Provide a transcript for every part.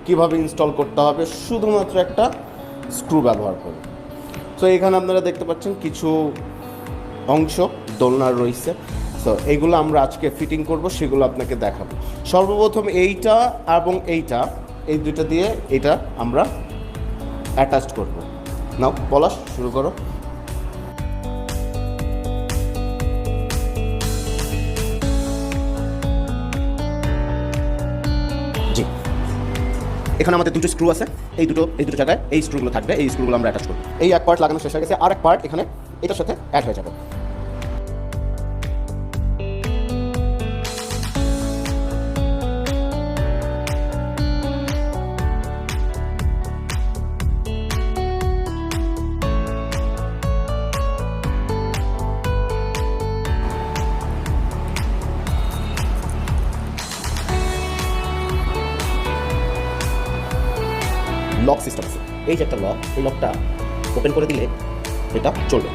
কিভাবে ইনস্টল করতে হবে শুধুমাত্র একটা স্ক্রু ব্যবহার করে। সো এখানে আপনারা দেখতে পাচ্ছেন কিছু অংশ দোলনার রয়েছে। সো এইগুলো আমরা আজকে ফিটিং করব, সেগুলো আপনাকে দেখাবো। সর্বপ্রথম এইটা এবং এইটা, এই দুটো দিয়ে এটা আমরা অ্যাটাচড করব। নাও পলাশ শুরু করো। জি, এখানে আমাদের দুটো স্ক্রু আছে, এই দুটো জায়গায় এই স্ক্রুগুলো থাকবে, এই স্ক্রুগুলো আমরা অ্যাটাচ করব। এই এক পার্ট লাগানো শেষ হয়ে গেছে, আর এক পার্ট এখানে এটার সাথে অ্যাড হয়ে যাবে। লক সিস্টেম আছে, এই যে একটা লক, এই লকটা ওপেন করে দিলে এটা চলবে।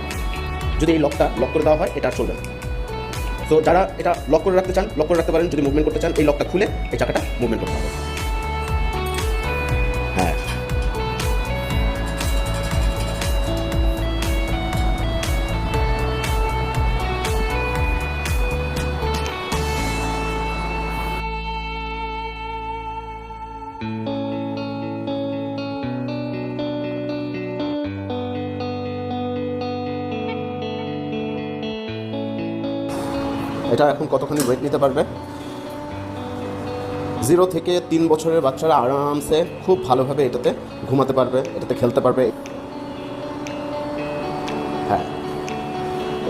যদি এই লকটা লক করে দেওয়া হয় এটা আর চলবে না। তো যারা এটা লক করে রাখতে চান লক করে রাখতে পারেন, যদি মুভমেন্ট করতে চান এই লকটা খুলে এই চাকাটা মুভমেন্ট করতে হবে। হ্যাঁ, এটা এখন কতখানি ওয়েট নিতে পারবে? 0 থেকে 3 বছরের বাচ্চারা আরামসে খুব ভালোভাবে এটাতে ঘুমাতে পারবে, এটাতে খেলতে পারবে। হ্যাঁ,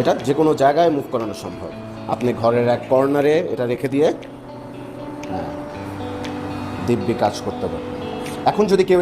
এটা যে কোনো জায়গায় মুভ করানো সম্ভব। আপনি ঘরের এক কর্নারে এটা রেখে দিয়ে হ্যাঁ দিব্যি কাজ করতে পারবেন। এখন যদি কেউ